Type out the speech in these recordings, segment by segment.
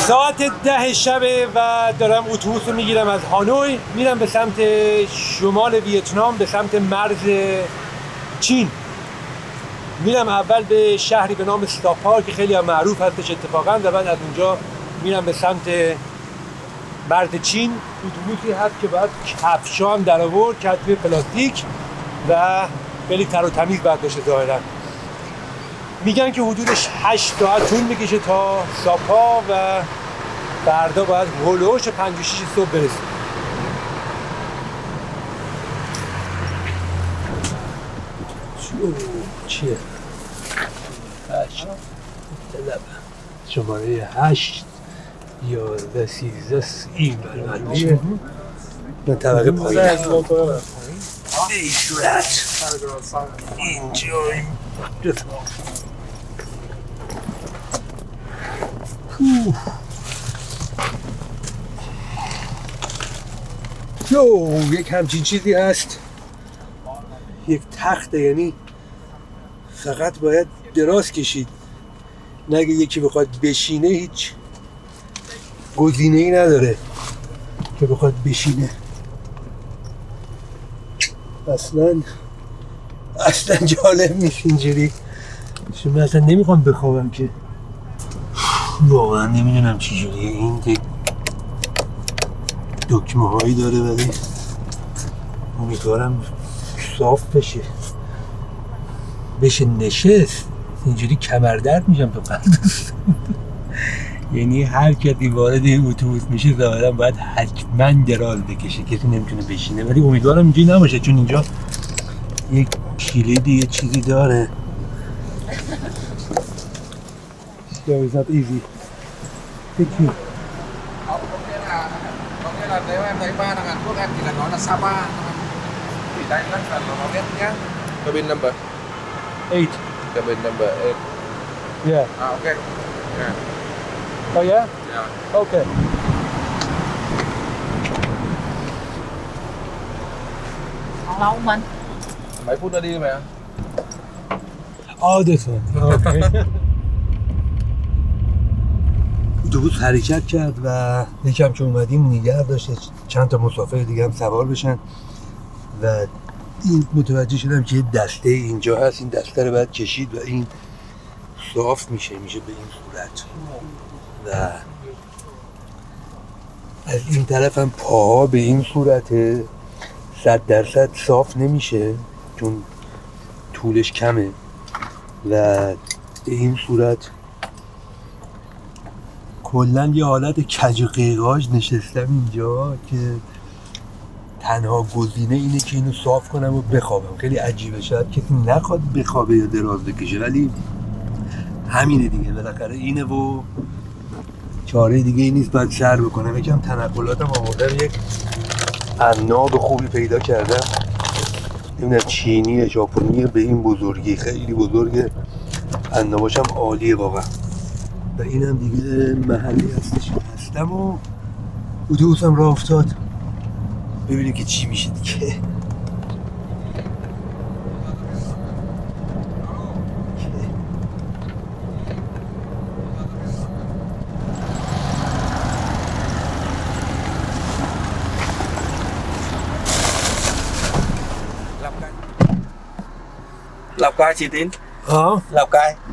ساعت 10 شبه و دارم اتوبوس رو میگیرم از هانوی میرم به سمت شمال ویتنام، به سمت مرز چین. میرم اول به شهری به نام ساپا که خیلی هم معروف هستش اتفاقا، و بعد از اونجا میرم به سمت مرز چین. اتوبوسی هست که باید کفشا هم در آورد، کفش پلاستیک و خیلی تر و تمیز باید باشه ظاهرا. میگن که حدودش 8 ساعت طول میکشه تا ساپا و فردا باید هلوش 5-6 صبح برسیم. چیه؟ 8 شماره 8 11 13 این برمندیه من طبقه پایین به این صورت اینجاییم. یک همچین چیزی هست، یک تخته، یعنی فقط باید دراز کشید، نگه یکی بخواد بشینه هیچ گزینه‌ای نداره که بخواد بشینه. اصلا جالب نیست اینجوری. من اصلا نمیخوام بخوابم که، واقعا نمیدونم چی جوریه. این دکمه هایی داره ولی امیدوارم صاف بشه نشست. اینجوری کمر درد میشم تو قلبم. یعنی هر کسی وارد این اتوبوس میشه ظاهرا باید حتما دراز بکشه، کسی نمیتونه بشینه. ولی امیدوارم اینجوری نباشه چون اینجا یک کلیدی یه چیزی داره. Yeah, it's not easy. Thank you. Có nghĩa là nếu em thấy 3 thằng Hàn Quốc em chỉ là nói là Sapa. Thì đây rất là nó biết nhá. Cabin number 8. Cabin number 8. Yeah. Okay. Yeah. Oh yeah? Yeah. Okay. Còn lâu không anh? Mấy phút nữa đi mày. Oh, this one. Okay. اتوبوس حرکت کرد و یکم که اومدیم نگه داشت چند تا مسافر دیگه هم سوار بشن و این متوجه شدم که یه دسته اینجا هست. این دسته رو باید کشید و این صاف میشه به این صورت و از این طرف هم پاها به این صورت 100% صاف نمیشه چون طولش کمه و به این صورت کلن یه حالت کج و قیقاج نشستم اینجا که تنها گزینه اینه که اینو صاف کنم و بخوابم. خیلی عجیبه، شاید کسی نخواد بخوابه یا دراز بکشه ولی همینه دیگه، بالاخره اینه و چاره دیگه ای نیست، باید سر بکنم. یکم تنقلاتم آوردم، یک عناب خوبی پیدا کردم، نمیدونم چینیه ژاپنیه به این بزرگی، خیلی بزرگه، عناباشم عالیه واقعا. و اینم دیگه محلی هستش که هستم و اتوبوسم راه افتاد. ببینیم که چی میشه دیگه. Lào Cai chỉ tin.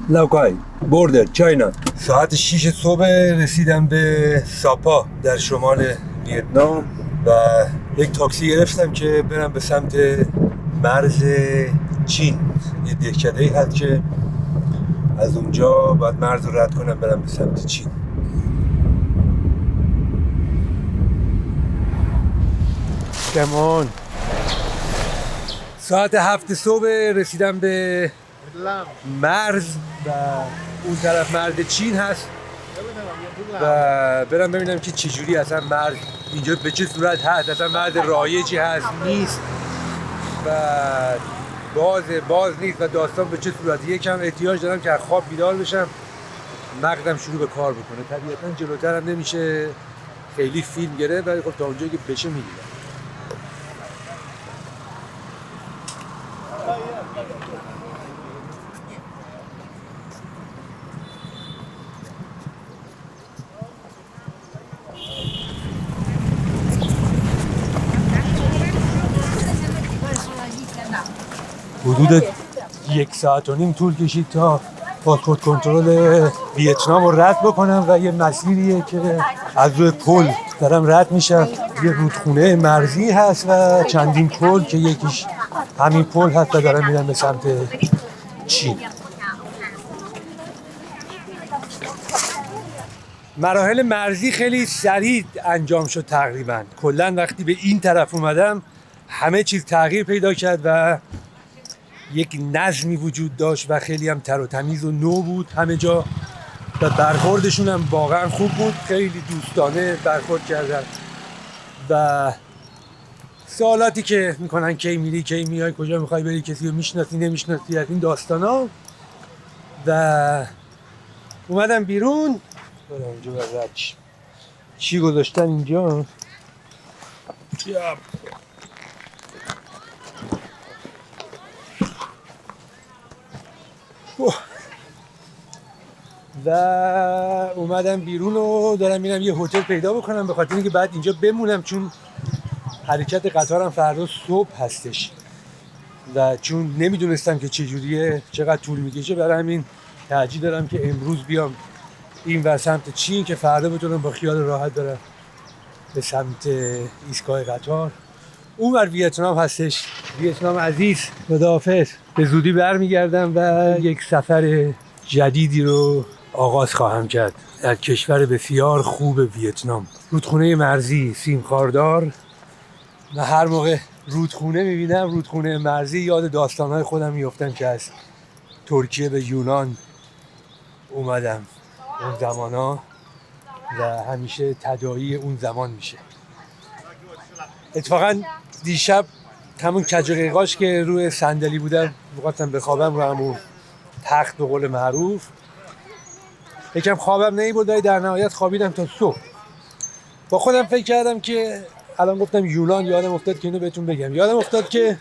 Lào Cai بوردر چاینا. ساعت 6 صبح رسیدم به ساپا در شمال ویتنام و یک تاکسی گرفتم که برم به سمت مرز چین. یه دهکده‌ای هست که از اونجا باید مرز رو رد کنم برم به سمت چین. کمان ساعت 7 صبح رسیدم به مرز و اون طرف مرز چین هست و برم ببینم که چجوری اصلا مرز اینجا به چه صورت هست، اصلا مرز رایجی هست نیست و باز نیست و داستان به چه صورتی. یکم احتیاج دارم که از خواب بیدار بشم، مغزم شروع به کار بکنه. طبیعتا جلوتر هم نمیشه خیلی فیلم گرفت ولی خب تا اونجایی که بشه میگیرم. حدود 1 ساعت و نیم طول کشید تا پاسپورت کنترل ویتنام رو رد بکنم و یه مسیریه که از روی پل دارم رد میشم. یه رودخونه مرزی هست و چندین پل که یکیش همین پل هست و دارم میرم به سمت چین. مراحل مرزی خیلی سریع انجام شد تقریبا. کلا وقتی به این طرف اومدم همه چیز تغییر پیدا کرد و یک نظمی وجود داشت و خیلی هم تر و تمیز و نو بود همه جا و برخوردشون هم واقعا خوب بود. خیلی دوستانه برخورد کردن و سوالاتی که میکنن کی میری کی میای کجا میخوای بری کسی رو میشناسی نمیشناسی از این داستانا. و اومدم بیرون برم اینجا برد چی گذاشتن اینجا و اومدم بیرون و دارم میرم یه هتل پیدا بکنم به خاطر اینکه بعد اینجا بمونم چون حرکت قطارم فردا صبح هستش و چون نمیدونستم که چجوریه چقدر طول میکشه برای همین ترجیح دارم که امروز بیام این ور سمت چین که فردا بتونم با خیال راحت برم به سمت ایستگاه قطار. اون ور ویتنام هستش. ویتنام عزیز خداحافظ. به زودی برمیگردم و یک سفر جدیدی رو آغاز خواهم کرد در کشور بسیار خوب ویتنام. رودخونه مرزی سیم خاردار و هر موقع رودخونه میبینم رودخونه مرزی یاد داستانهای خودم میفتم که از ترکیه به یونان اومدم اون زمانا و همیشه تداعی اون زمان میشه. اتفاقا دیشب همون کج و قیقاش که روی صندلی بودم می‌خواستم بخوابم رو همون تخت به قول معروف. یکم خوابم نمی‌برد ولی در نهایت خوابیدم تا صبح. با خودم فکر کردم که الان گفتم یونان یادم افتاد که اینو بهتون بگم. یادم افتاد که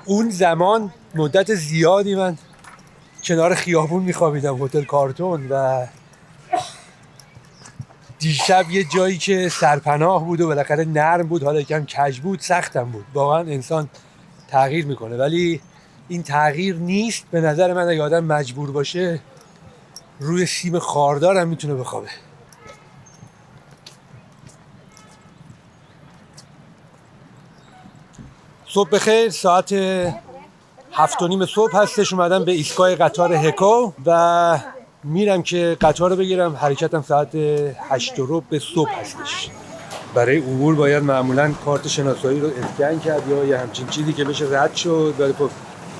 اون زمان مدت زیادی من کنار خیابون میخوابیدم هتل کارتون و دیشب یه جایی که سرپناه بود و بالاخره نرم بود حالا یکم کج بود سختم بود. واقعا انسان تغییر میکنه ولی این تغییر نیست. به نظر من اگه آدم مجبور باشه روی سیم خاردار هم میتونه بخوابه. صبح بخیر. ساعت 7:30 صبح هستش. اومدم به ایستگاه قطار هکو و میرم که قطار رو بگیرم. حرکتم ساعت 8:15 به صبح هستش. برای عبور باید معمولا کارت شناسایی رو اسکن کرد یا یه همچین چیزی که بشه رد شد ولی خب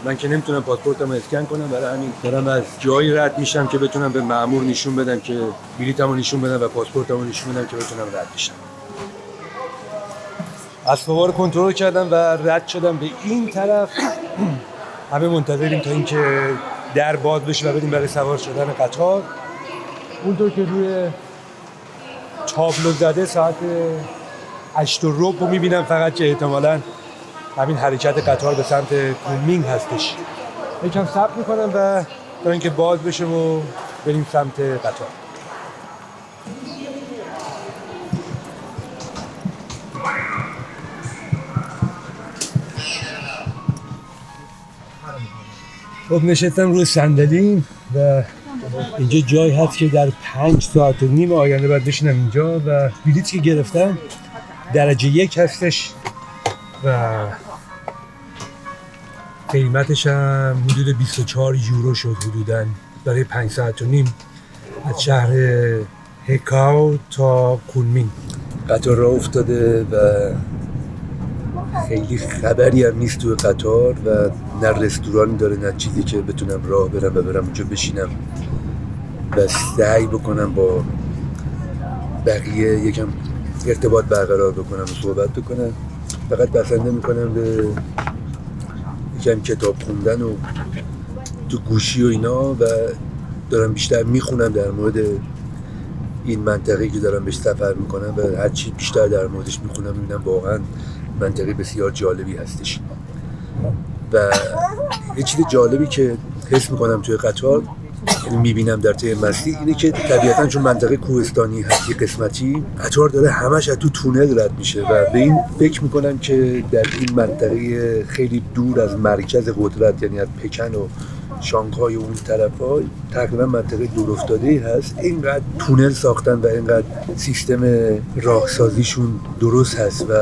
من که نمیتونم پاسپورتمو اسکن کنم برای همین دارم از جایی رد میشم که بتونم به مأمور نشون بدم که بلیطمو نشون بدم و پاسپورتمو نشون بدم که بتونم رد بشم. اسبابا رو کنترل کردم و رد شدم به این طرف. همه منتظریم تا اینکه در باز بشه و بریم برای سوار شدن قطار. اونطور که روی تابلو زده ساعت 8:15 رو میبینم فقط که احتمالاً همین حرکت قطار به سمت کنمینگ هستش. یکم صبر میکنم و تا اینکه باز بشه و بریم سمت قطار. خب نشستم روی صندلیم و اینجا جایی هست که در 5 ساعت و نیم آینده باید بشینم اینجا و بلیطی که گرفتم درجه 1 هستش و قیمتش هم حدود 24 یورو شد حدوداً برای 5 ساعت و نیم از شهر هکاو تا کنمینگ. قطار راه افتاده و خیلی خبری هم نیست توی قطار و نه رستورانی داره نه چیزی که بتونم راه برم و برم اونجا بشینم و سعی بکنم با بقیه یکم ارتباط برقرار بکنم و صحبت بکنم. فقط بسنده میکنم به یکم کتاب خوندن و تو گوشی و اینا و دارم بیشتر میخونم در مورد این منطقه‌ای که دارم بهش سفر میکنم و هرچی بیشتر در موردش میخونم میبینم واقعا منطقه بسیار جالبی هستش. و یه چیز جالبی که حس میکنم توی قطار یعنی میبینم در طی مسیر اینه که طبیعتاً چون منطقه کوهستانی هستی قسمتی قطار داره همش از تو تونل رد میشه و به این فکر میکنم که در این منطقه خیلی دور از مرکز قدرت، یعنی از پکن و شانگهای اون طرف‌ها، تقریبا منطقه دورافتاده‌ای هست. اینقدر تونل ساختن و اینقدر سیستم راهسازیشون درست هست و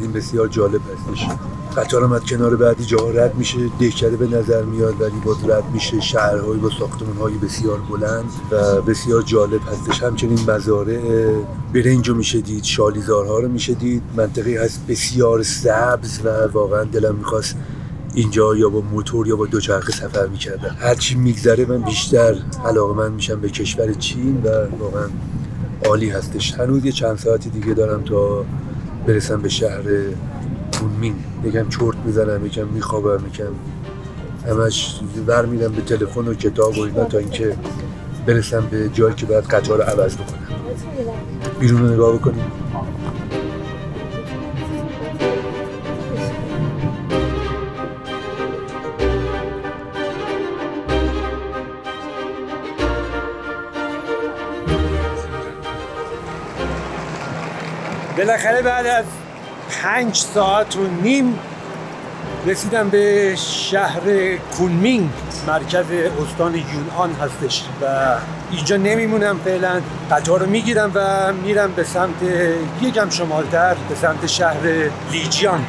این بسیار جالب هستش. قطار هم از کنار بعدی جاها رد میشه، دهکده به نظر میاد ولی باز رد میشه، شهرهایی با ساختمان‌های بسیار بلند و بسیار جالب هستش. همچنین مزارع برنج رو میشه دید، شالیزارها رو میشه دید. منطقه هست بسیار سبز و واقعا دلم میخواست اینجا یا با موتور یا با دوچرخه سفر میکردم. هرچی میگذره من بیشتر علاقه‌مند میشم به کشور چین و واقعا عالی هستش. هنوز یه چند ساعتی دیگه دارم تا برسم به شهر کونمینگ. یکم چرت میزنم، یکم میخوابم، یکم همش ور میدم به تلفن و کتاب و اینا تا اینکه برسم به جایی که باید قطار رو عوض بکنم. بیرون رو نگاه بکنیم. بالاخره بعد از 5 ساعت و نیم رسیدم به شهر کونمینگ، مرکز استان یونان هستش و اینجا نمیمونم فعلا. قطار رو میگیرم و میرم به سمت یکم شمالتر، به سمت شهر لیجیان.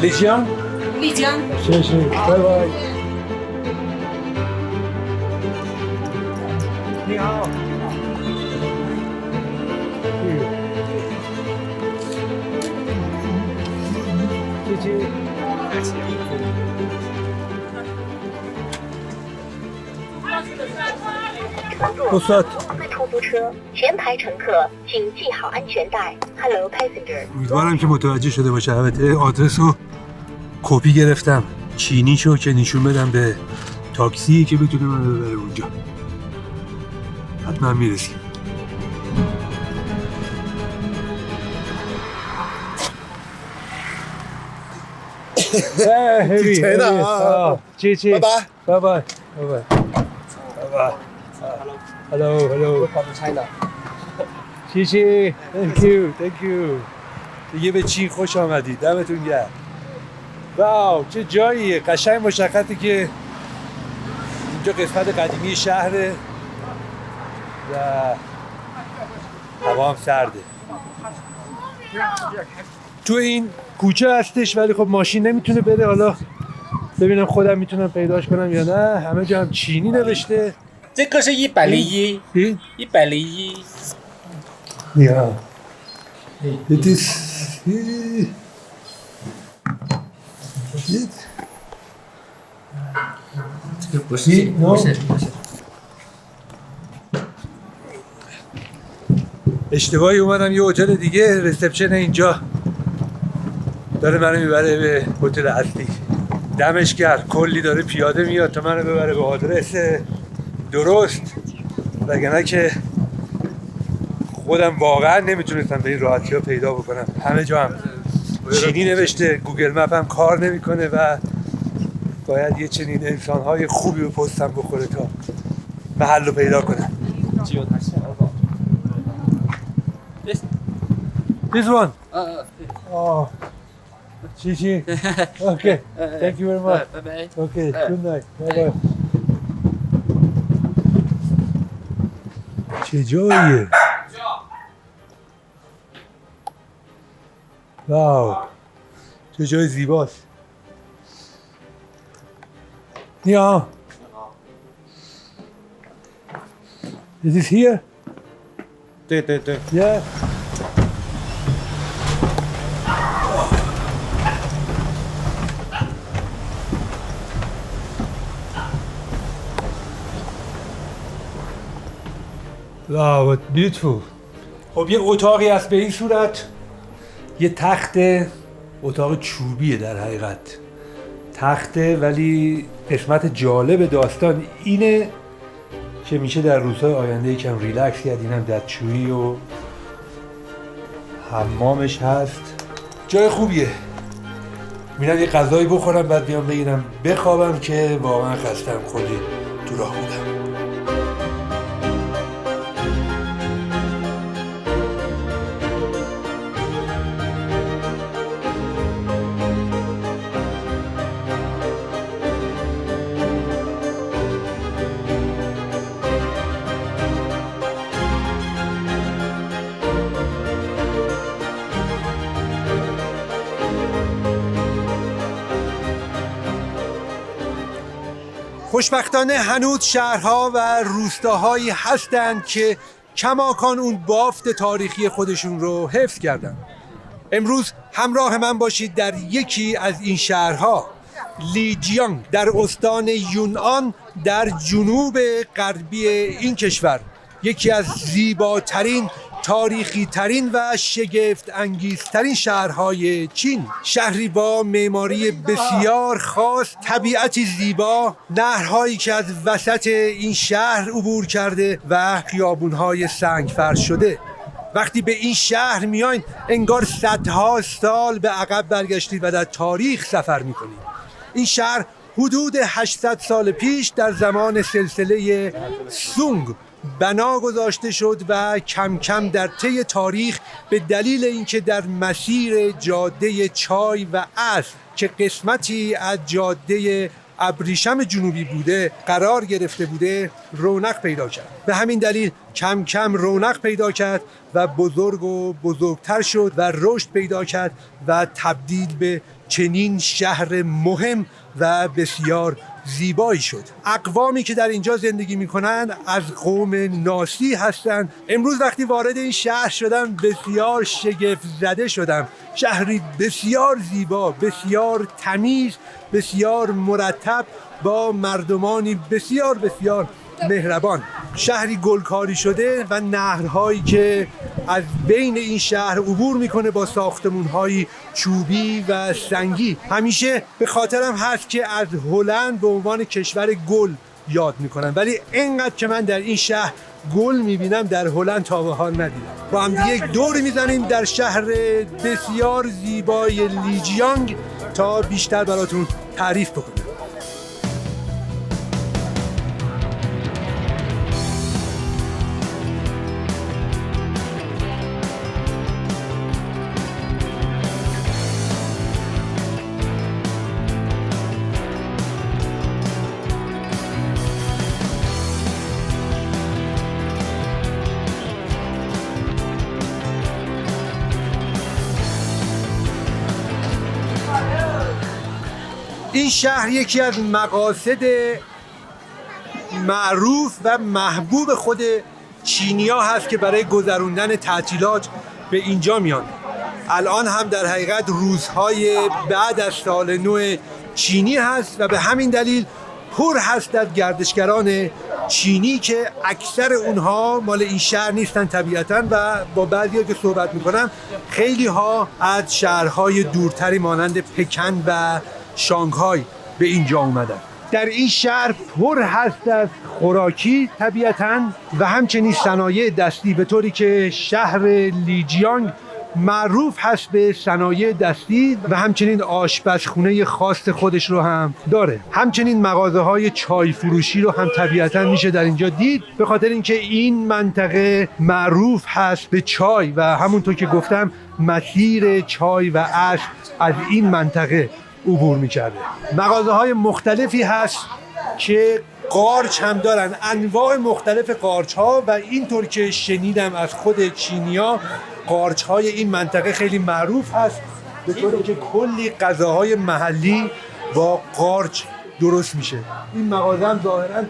لیجیان؟ لیجیان. شش. بای بای. نیها. استاد 出租车，前排乘客请系好安全带。Hello passenger。 امیدوارم که متوجه شده باشه. البته آدرس رو کپی گرفتم چینیشو که نشون بدم به تاکسی که بتونه منو ببره اونجا. حتما میرسیم. Heavy. Chi. Bye bye. Bye bye. Bye bye. Bye bye. Hello. from China. چی. Thank you. دیگه به چین خوش آمدید. دمتون گرم. واو چه جاییه. قشنگ مشخصه که اینجا قسمت قدیمی شهره و هوا هم سرده. تو این کوچه هستش ولی خب ماشین نمیتونه بره. حالا ببینم خودم میتونم پیداش کنم یا نه. همه جا هم چینی نوشته. 这个是101， 101。 Yeah. It is. It. 这个不是，不是。 اشتباهی اومدم یه هتل دیگه. رسپشن اینجا داره منو میبره به هتل اصلی. دمش گرم. کلی داره پیاده میاد تا منو ببره به آدرس درست، وگرنه که خودم واقعا نمیتونستم به این راحتی ها پیدا بکنم. همه جا هم چینی نوشته، گوگل مپ هم کار نمیکنه و باید یه چنین انسانهای خوبی به پستم بخوره تا محل رو پیدا کنم. This one. Oh. Chi. Okay. Thank you very much. Bye bye. Okay. Good night. Bye bye. چه جاییه؟ واو چه جای زیباست. نیا. Is this here? 对对对。 Yeah. Wow, what beautiful. خب یه اتاقی هست به این صورت. یه تخت، اتاق چوبیه در حقیقت. تخته ولی قسمت جالب داستان اینه که میشه در روزهای آینده یکم ریلکس کرد. اینم دستشویی و حمامش هست. جای خوبیه. میرم یه غذایی بخورم بعد بیام بگیرم بخوابم که واقعا خستم، کلی تو راه بودم. خوشبختانه هنوز شهرها و روستاهایی هستند که کماکان اون بافت تاریخی خودشون رو حفظ کردن. امروز همراه من باشید در یکی از این شهرها، لیجیانگ در استان یونان در جنوب غربی این کشور، یکی از زیباترین، تاریخی ترین و شگفت انگیزترین شهرهای چین. شهری با معماری بسیار خاص، طبیعتی زیبا، نهرهایی که از وسط این شهر عبور کرده و خیابونهای سنگ فرش شده. وقتی به این شهر میاین انگار صدها سال به عقب برگشتید و در تاریخ سفر میکنید. این شهر حدود 800 سال پیش در زمان سلسله سونگ بنا گذاشته شد و کم کم در طی تاریخ به دلیل اینکه در مسیر جاده چای و عصر که قسمتی از جاده ابریشم جنوبی بوده قرار گرفته بوده رونق پیدا کرد. به همین دلیل کم کم رونق پیدا کرد و بزرگ و بزرگتر شد و رشد پیدا کرد و تبدیل به چنین شهر مهم و بسیار زیبایی شد. اقوامی که در اینجا زندگی میکنن از قوم ناسی هستند. امروز وقتی وارد این شهر شدم بسیار شگفت زده شدم. شهری بسیار زیبا، بسیار تمیز، بسیار مرتب، با مردمانی بسیار بسیار مهربان. شهری گلکاری شده و نهرهایی که از بین این شهر عبور میکنه با ساختمون‌های چوبی و سنگی. همیشه به خاطرم هست که از هلند به عنوان کشور گل یاد میکنم، ولی اینقدر که من در این شهر گل میبینم در هلند تا به حال ندیدم. با هم یک دوری میزنیم در شهر بسیار زیبای لیجیانگ تا بیشتر براتون تعریف بکنم. این شهر یکی از مقاصد معروف و محبوب خود چینی‌ها هست که برای گذروندن تعطیلات به اینجا میان. الان هم در حقیقت روزهای بعد از سال نو چینی هست و به همین دلیل پر هست از گردشگران چینی که اکثر اونها مال این شهر نیستن طبیعتاً و با بعضی‌ها که صحبت میکنم خیلی ها از شهرهای دورتری مانند پکن و شانگهای به اینجا اومدن. در این شهر پر هست از خوراکی طبیعتاً و همچنین صنایع دستی، به طوری که شهر لیجیانگ معروف هست به صنایع دستی و همچنین آشپزخونه خاص خودش رو هم داره. همچنین مغازه‌های چای فروشی رو هم طبیعتاً میشه در اینجا دید، به خاطر اینکه این منطقه معروف هست به چای و همونطور که گفتم مسیر چای و عصر از این منطقه عبور می‌کرده. مغازه‌های مختلفی هست که قارچ هم دارن، انواع مختلف قارچ‌ها و اینطور که شنیدم از خود چینی‌ها قارچ‌های این منطقه خیلی معروف هست، به طوری که کلی غذاهای محلی با قارچ درست میشه. این مغازه هم ظاهراً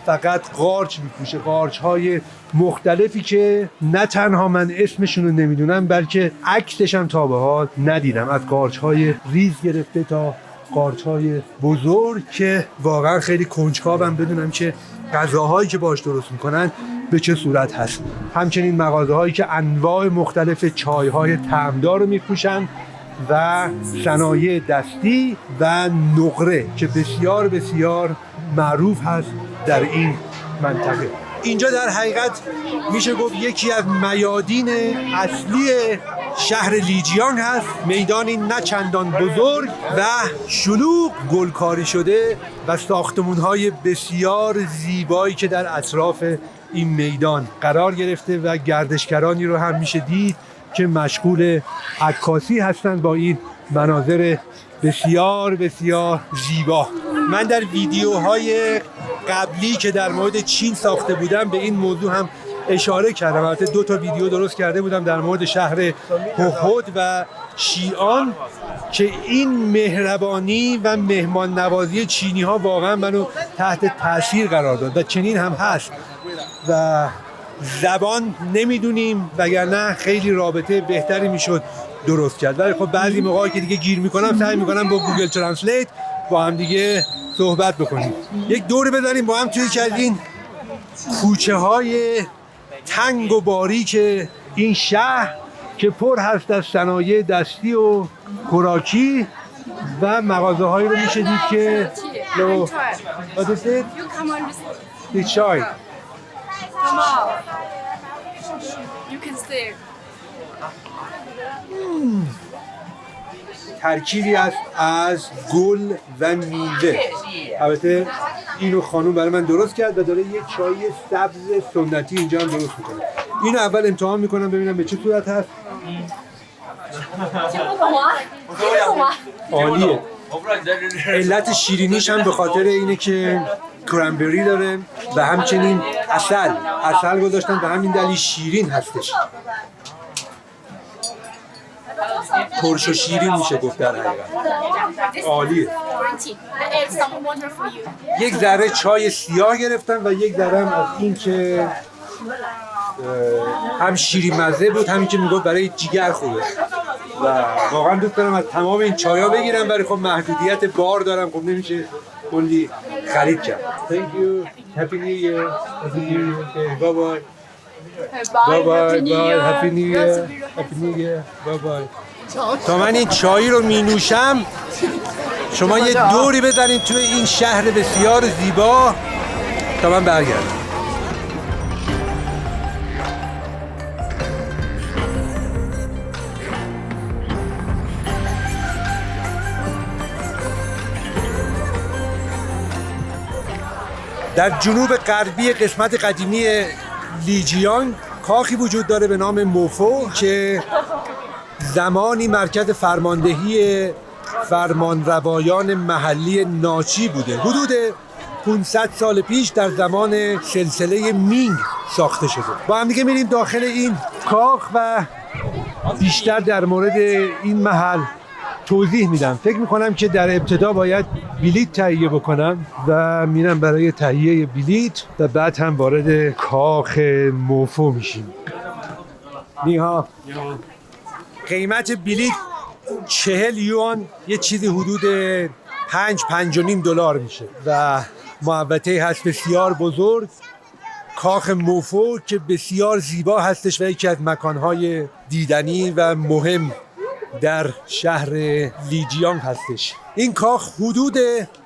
فقط قارچ می‌فروشه، قارچ‌های مختلفی که نه تنها من اسمشون رو نمیدونم بلکه عکسش هم تا به حال ندیدم، از قارچ‌های ریز گرفته تا قارچ‌های بزرگ که واقعا خیلی کنجکاوم بدونم که غذاهایی که باش درست میکنن به چه صورت هست. همچنین مغازه‌هایی که انواع مختلف چای‌های طعمدار رو می‌فروشن و صنایع دستی و نقره که بسیار بسیار معروف هست در این منطقه. اینجا در حقیقت میشه گفت یکی از میادین اصلی شهر لیجیانگ هست. میدانی نه چندان بزرگ و شلوغ، گلکاری شده و ساختمان‌های بسیار زیبایی که در اطراف این میدان قرار گرفته و گردشگرانی رو هم میشه دید که مشغول عکاسی هستند با این مناظر بسیار بسیار زیبا. من در ویدیوهای قبلی که در مورد چین ساخته بودم به این موضوع هم اشاره کردم. البته 2 تا ویدیو درست کرده بودم در مورد شهر هوهود و شیعان که این مهربانی و مهمان نوازی چینی ها واقعا منو تحت تاثیر قرار داد و چنین هم هست و زبان نمیدونیم وگرنه خیلی رابطه بهتری میشد درست کرد. ولی خب بعضی موقعی که دیگه گیر میکنم سعی میکنم با گوگل ترنسلیت با هم دیگه صحبت بکنیم. یک دوری بزنیم با هم توی این کوچه های تنگ و باریک این شهر که پر هست از صنایع دستی و خوراکی و مغازه هایی رو میشه دید که What is it? The chai. Come on. You can see. ترکیبی است از گل و میوه. البته اینو خانم برای من درست کرد و داره یک چای سبز سنتی اینجا هم درست میکنه. اینو اول امتحان میکنم ببینم به چه صورت هست. عالیه. علت شیرینیش هم به خاطر اینه که کرنبری داره و همچنین اصل گذاشتن به همین دلیل شیرین هستش. ترش و شیرین میشه گفت در حقیقت. عالیه. یک ذره چای سیاه گرفتم و یک ذره هم از این که هم شیرین مزه بود همین که میگفت برای جیگر خوبه و واقعا دوست دارم از تمام این چایا بگیرم ولی خب محدودیت بار دارم خب نمیشه کلی خرید کرد. Thank you. Happy New Year. Happy New Year. Okay. Bye bye. Bye bye. Bye. Happy New Year. Happy New Year. Bye bye. تا من این چایی رو می نوشم شما یه دوری بزنید توی این شهر بسیار زیبا تا من برگردم. در جنوب غربی قسمت قدیمی لیجیانگ کاخی وجود داره به نام موفو که زمانی مرکز فرماندهی فرمانروایان محلی ناچی بوده. حدود 500 سال پیش در زمان سلسله مینگ ساخته شده. با هم دیگه میریم داخل این کاخ و بیشتر در مورد این محل توضیح میدم. فکر میکنم که در ابتدا باید بلیط تهیه بکنم و میرم برای تهیه بلیط و بعد هم وارد کاخ موفو میشیم. نیها. قیمت بلیط 40 یوان یه چیزی حدود 5.5 دلار میشه و محوطه هست بسیار بزرگ. کاخ موفو که بسیار زیبا هستش و یکی از مکانهای دیدنی و مهم در شهر لیجیانگ هستش. این کاخ حدود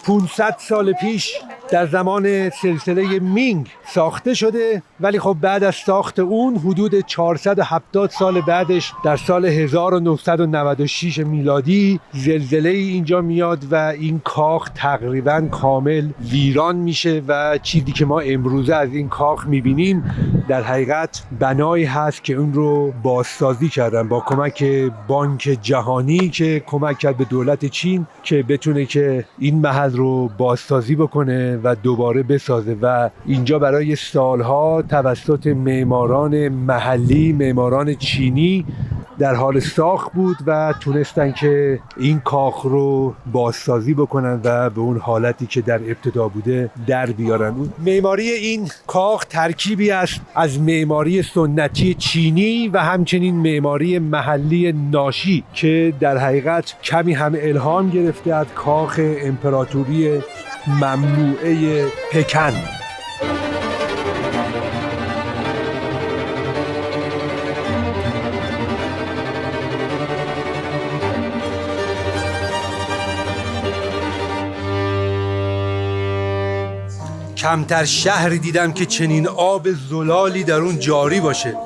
500 سال پیش در زمان سلسله مینگ ساخته شده ولی خب بعد از ساخت اون حدود 470 سال بعدش در سال 1996 میلادی زلزله اینجا میاد و این کاخ تقریبا کامل ویران میشه و چیزی که ما امروزه از این کاخ میبینیم در حقیقت بنایی هست که اون رو بازسازی کردن با کمک بانک جهانی که کمک کرد به دولت چین که بتونه که این محل رو بازسازی بکنه و دوباره بسازه و اینجا برای سالها توسط معماران محلی، معماران چینی در حال ساخت بود و تونستن که این کاخ رو بازسازی بکنن و به اون حالتی که در ابتدا بوده در بیارن. معماری این کاخ ترکیبی است از معماری سنتی چینی و همچنین معماری محلی ناشی که در حقیقت کمی هم الهام گرفته از کاخ امپراتوری ممنوعه پکن. کمتر شهری دیدم که چنین آب زلالی در اون جاری باشه.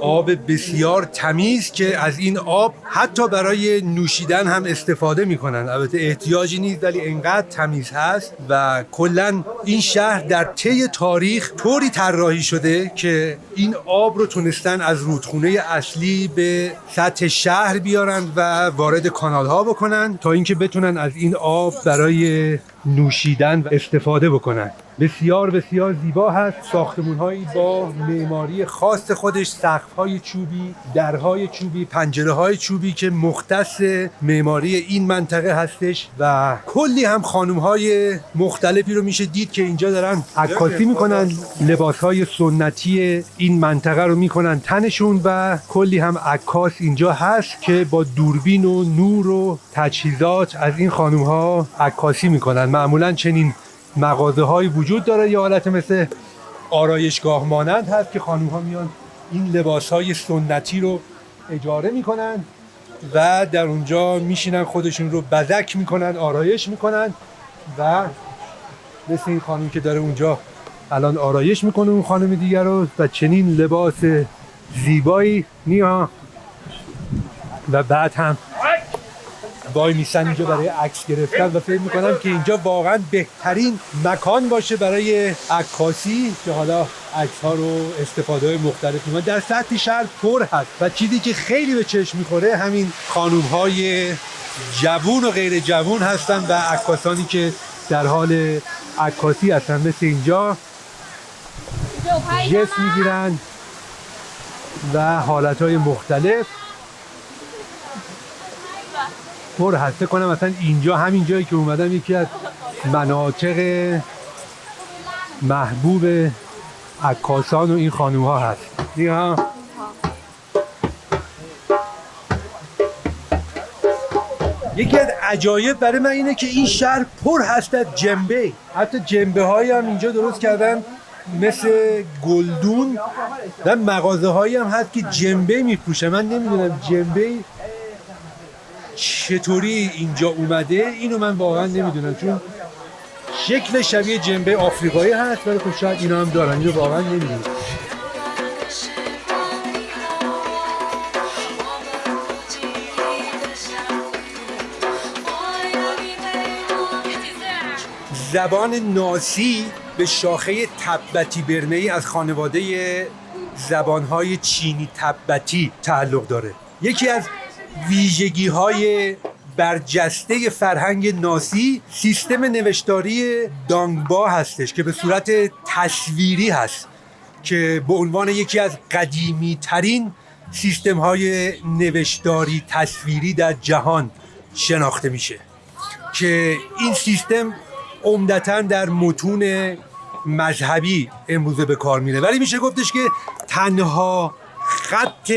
آب بسیار تمیز که از این آب حتی برای نوشیدن هم استفاده میکنن. البته احتیاجی نیست ولی انقدر تمیز هست و کلا این شهر در طی تاریخ طوری طراحی شده که این آب رو تونستن از رودخونه اصلی به سطح شهر بیارن و وارد کانال ها بکنن تا اینکه بتونن از این آب برای نوشیدن استفاده بکنن. بسیار بسیار زیبا هست. ساختمون‌هایی با معماری خاص خودش، سقف‌های چوبی، درهای چوبی، پنجره‌های چوبی که مختص معماری این منطقه هستش و کلی هم خانم‌های مختلفی رو میشه دید که اینجا دارن عکاسی میکنن، لباس‌های سنتی این منطقه رو میکنن تنشون و کلی هم عکاس اینجا هست که با دوربین و نور و تجهیزات از این خانم‌ها عکاسی میکنن. معمولاً چنین مغازه‌های وجود داره، یه حالت مثل آرایشگاه مانند هست که خانم‌ها میان این لباس‌های سنتی رو اجاره میکنن و در اونجا میشینن خودشون رو بزک میکنن، آرایش میکنن و مثل این خانم که داره اونجا الان آرایش میکنه اون خانم دیگر رو و چنین لباس زیبایی نیا و بعد هم وای میسن اینجا برای عکس گرفتن و فکر میکنم که اینجا واقعا بهترین مکان باشه برای عکاسی که حالا عکس ها رو استفاده های مختلف میکنن. در سطح شهر پر هست و چیزی که خیلی به چشم میخوره همین خانوم های جوون و غیر جوون هستن و عکاسانی که در حال عکاسی هستن. مثل اینجا جست میگیرن و حالت های مختلف پر هسته کنم. مثلا اینجا همین جایی که اومدم یکی از مناطق محبوب عکاسان و این خانوم ها هست. یکی از عجایب برای من اینه که این شهر پر هست از جنبه. حتی جنبه هایی هم اینجا درست کردن مثل گلدون و مغازه هایی هم هست که جنبه میفروشن. من نمیدونم جنبه چطوری اینجا اومده، اینو من واقعا نمیدونم چون شکل شبیه جنبه آفریقایی هست ولی خب شاید اینا هم دارن، اینو واقعا نمیدونم. زبان ناسی به شاخه تبتی برمه‌ای از خانواده زبانهای چینی تبتی تعلق داره. یکی از ویژگی‌های برجسته فرهنگ ناسی سیستم نوشتاری دانگبا هستش که به صورت تصویری هست که به عنوان یکی از قدیمی ترین سیستم های نوشتاری تصویری در جهان شناخته میشه که این سیستم عمدتاً در متون مذهبی امروزه به کار میره، ولی میشه گفتش که تنها خط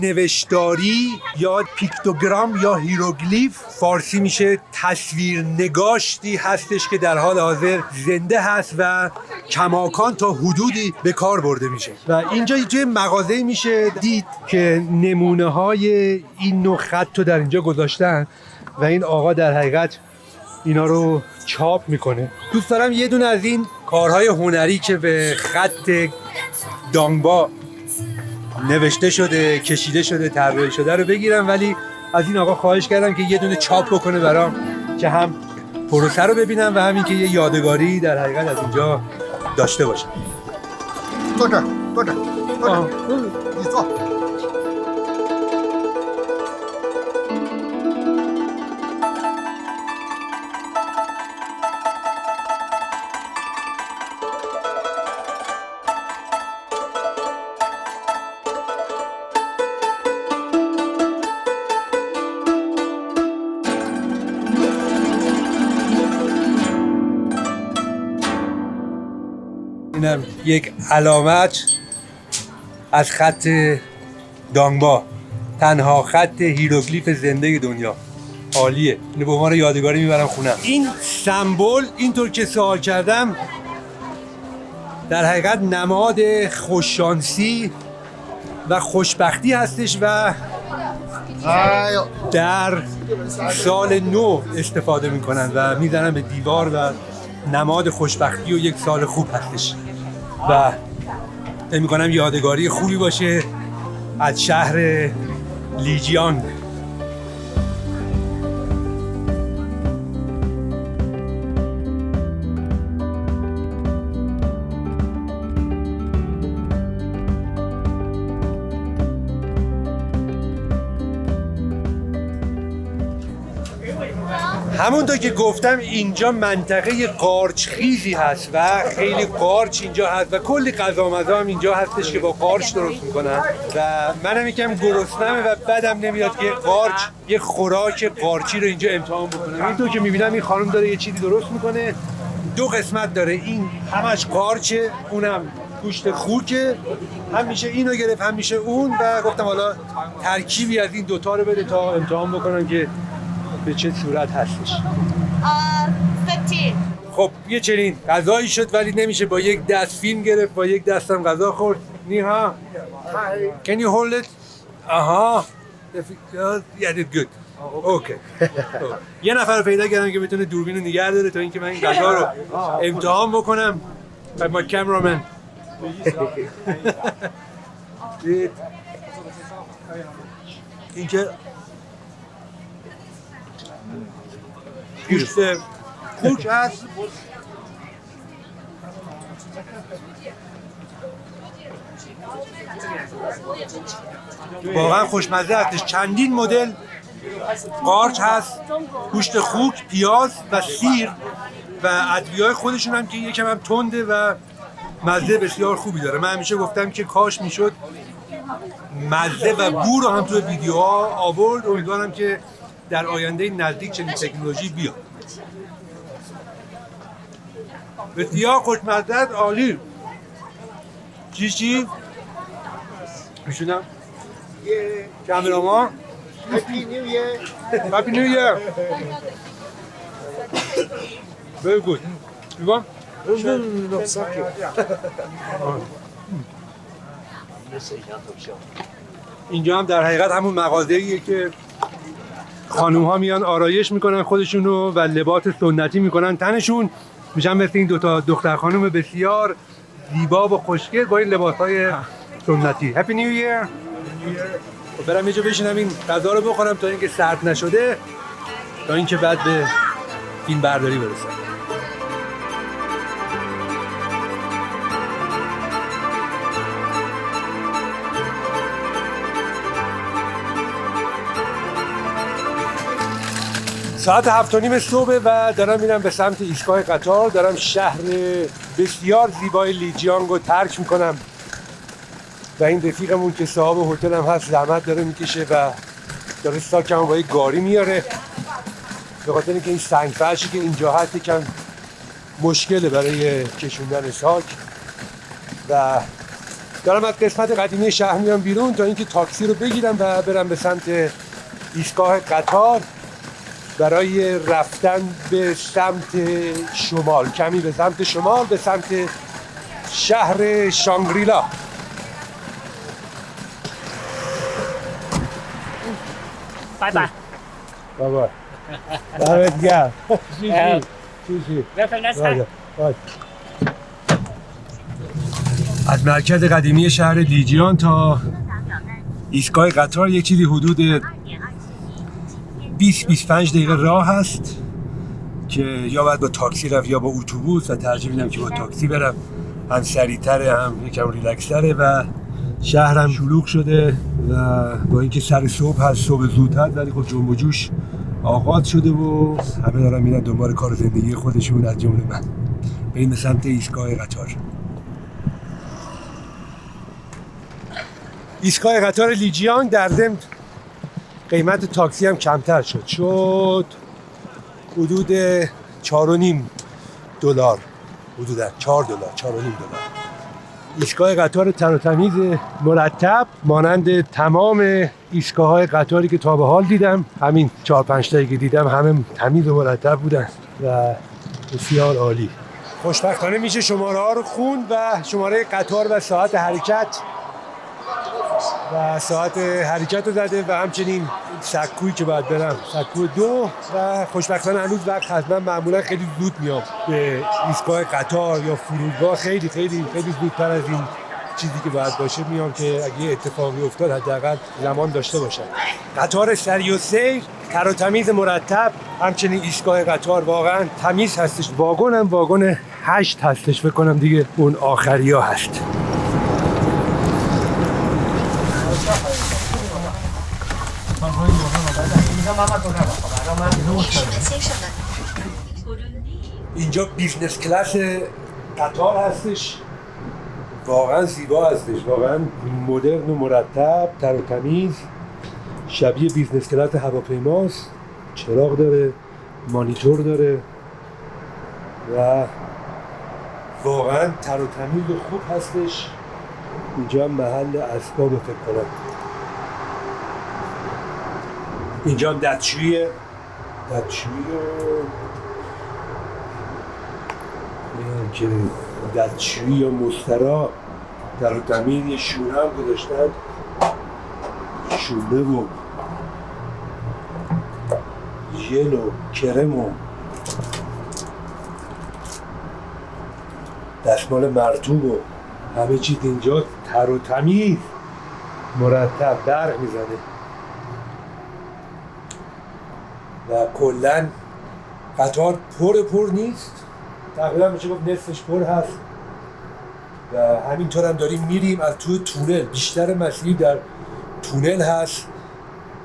نوشتاری یا پیکتوگرام یا هیروگلیف فارسی میشه تصویر نگاشتی هستش که در حال حاضر زنده هست و کماکان تا حدودی به کار برده میشه و اینجا توی مغازه میشه دید که نمونه های این نوع خط رو در اینجا گذاشتن و این آقا در حقیقت اینا رو چاپ میکنه. دوست دارم یه دونه از این کارهای هنری که به خط دانگبا نوشته شده، کشیده شده، طراحی شده رو بگیرم، ولی از این آقا خواهش کردم که یه دونه چاپ بکنه برام که هم پروسه رو ببینم و همین که یه یادگاری در حقیقت از اینجا داشته باشم. اینم یک علامت از خط دانگبا، تنها خط هیروگلیف زنده دنیا. عالیه، اینو به عنوان یادگاری میبرم خونم. این سمبل اینطور که سوال کردم در حقیقت نماد خوششانسی و خوشبختی هستش و در سال نو استفاده میکنن و میزنن به دیوار و نماد خوشبختی و یک سال خوب هستش و فکر می‌کنم یادگاری خوبی باشه از شهر لیجیانگ. همونطور که گفتم اینجا منطقه قارچخیزی هست و خیلی قارچ اینجا هست و کلی غذا مزه هم اینجا هستش که با قارچ درست میکنن و منم یکم گرسنمه و بدم نمیاد که قارچ یه خوراک قارچی رو اینجا امتحان بکنم. اینطور که میبینم این خانم داره یه چیزی درست میکنه، 2 قسمت داره، این همش قارچه، اونم گوشت خوکه، هم میشه اینو گرفت هم میشه اون و گفتم حالا ترکیبی از این دوتا رو بده تا امتحان بکنم که به چه صورت هستش. 15. خب یه چنین غذایی شد ولی نمیشه با یک دست فیلم گرفت، با یک دستم غذا خورد. نیها. Can you hold it? آها. Yeah, did good. اوکی. یه نفر رو پیدا کردم که میتونه دوربین رو نگه داره تا اینکه من این غذا رو امتحان بکنم. My cameraman. اینکه گوشت خوک هست، واقعا خوشمزه هستش. چندین مدل قارچ هست، گوشت خوک، پیاز و سیر و ادویه‌های خودشون هم که یکم هم تنده و مزه بسیار خوبی داره. من همیشه گفتم که کاش میشد مزه و بو رو هم توی ویدیوها آورد. امیدوارم که در آینده نزدیک چنین تکنولوژی بیاد. بسیار خوشمزه است، عالی. چی؟ میشونم؟ کامرامان؟ Happy New Year! Happy New Year! Very good. You want? اینجا هم در حقیقت همون مغازه‌ایه که خانوم ها میان آرایش میکنن خودشونو و لباس سنتی میکنن تنشون، میشن مثل این دوتا دختر خانوم بسیار زیبا و خوشگل با این لباس های سنتی. Happy New Year! برم یه جا بشینم این غذا رو بخورم تا اینکه سرد نشده، تا اینکه بعد به فیلم برداری برسم. ساعت 7:30 صبح و دارم میرم به سمت ایستگاه قطار. دارم شهر بسیار زیبای لیجیانگ رو ترک میکنم و این رفیقمون که صاحب هتل هم هست زحمت داره میکشه و داره ساکمو با یک گاری میاره، به خاطر اینکه این سنگ فرشی که اینجا هست یکم مشکله برای کشوندن ساک و دارم از قسمت قدیمی شهر میام بیرون تا اینکه تاکسی رو بگیرم و برم به سمت ایستگاه قطار برای رفتن به سمت شمال، کمی به سمت شمال، به سمت شهر شانگریلا. Bye bye. بابا دمت گرم. از مرکز قدیمی شهر لیجیان تا ایستگاه قطار یک چیزی حدود 20-25 دقیقه راه هست که یا باید با تاکسی رفت یا با اتوبوس و ترجیح میدم که با تاکسی برم، هم سریع‌تره هم یکم ریلکس‌تره و شهرم شلوغ شده و با اینکه سر صبح هست، صبح زود هست، ولی خب جنب و جوش آغاز شده و همه دارن میرن دنبال کار زندگی خودشون از جمله من. بریم به سمت ایستگاه قطار. ایستگاه قطار لیجیانگ در ضمن قیمت تاکسی هم کمتر شد حدود $4.5 حدودا $4.5 ایستگاه قطار تن و تمیز مرتب مانند تمام ایستگاه‌های قطاری که تا به حال دیدم، همین 4-5 تایی که دیدم همه تمیز و مرتب بودن و بسیار عالی. خوشبختانه میشه شماره ها رو خوند و شماره قطار و ساعت حرکت و ساعت حرکت رو زده و همچنین سکویی که باید برم سکو 2 و خوشبختانه هنوز وقت هست. من معمولا خیلی زود میام به ایستگاه قطار یا فرودگاه، خیلی خیلی خیلی زودتر از این چیزی که باید باشه میام که اگه اتفاقی افتاد حداقل زمان داشته باشم. قطار سری و سیر، تر و تمیز، مرتب. همچنین ایستگاه قطار واقعا تمیز هستش. واگن 8 هستش فکر کنم دیگه اون آخری ها هست. اینجا بیزنس کلاس قطار هستش. واقعا زیبا هستش، واقعا مدرن و مرتب، تر و تمیز، شبیه بیزنس کلاس هواپیماست. چراغ داره، مانیتور داره و واقعا تر و تمیز و خوب هستش. اینجا محل اسباب فکر کنم. اینجا دستشویی رو میگم که دستشویی یا مسترا در تمیز. یه شونه هم گذاشتن، شونه و ژل و کرم و دستمال مرطوب و همه چیز اینجا تر و تمیز مرتب برق میزنه و کلن قطار پر نیست، تقریبا میشه گفت نصفش پر هست و همینطور هم داریم میریم از توی تونل. بیشتر مسیر در تونل هست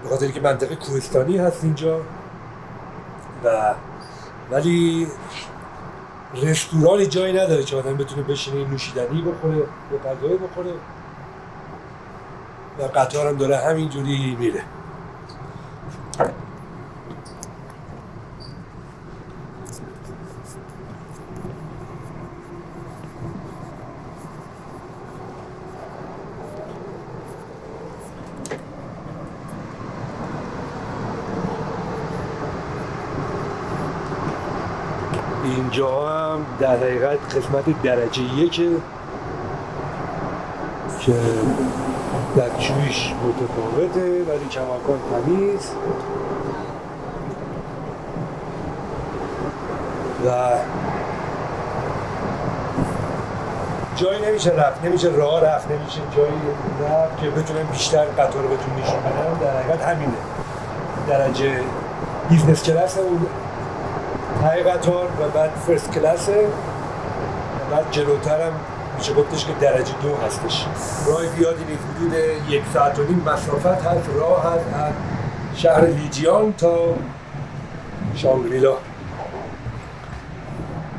به خاطر که منطقه کوهستانی هست اینجا ولی رستورانی جایی نداره که آدم بتونه بشینه نوشیدنی بخوره یا غذایی بخوره و قطار هم داره همینجوری میره. اینجا هم در حقیقت قسمت درجه 1 که دستشویش متفاوته ولی کماکان تمیز و جایی نمیشه رفت، نمیشه راه رفت، نمیشه جایی رفت که بتونم بیشتر قطار رو بهتون نشون بدم. در حقیقت همینه، درجه بیزنس کلاس اون های قطار و بعد فرست کلاسه و بعد جلوتر هم میشه گفتش که درجه 2 هستش. راه زیادی نیست، حدود 1.5 ساعت مسافت هست، راه هست از شهر لیجیانگ تا شانگریلا.